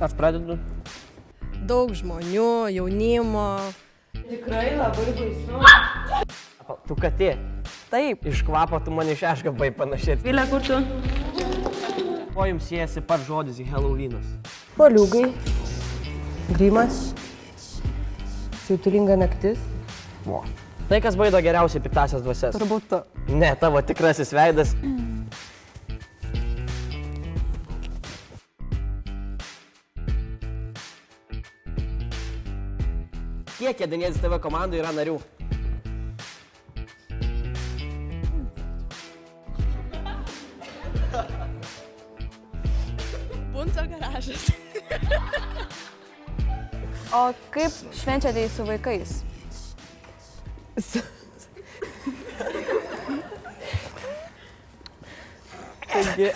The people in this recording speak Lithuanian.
Aš pradedu. Daug žmonių, jaunimo. Tikrai labai baisu. Tu katė. Taip. Iš kvapo tu mane šešgabai panašiai. Vilė, kur tu? Kuo jums siejasi pats žodis Halloweenas? Poliugai. Grimas. Siautulinga naktis. Vo. Tai, kas baido geriausiai piktasias dvasias? Turbūt tu. Ne, tavo tikrasis veidas. Kiek Kėdainietės TV komandų yra narių? Bunco garažas. O kaip švenčiate su vaikais? Taigi.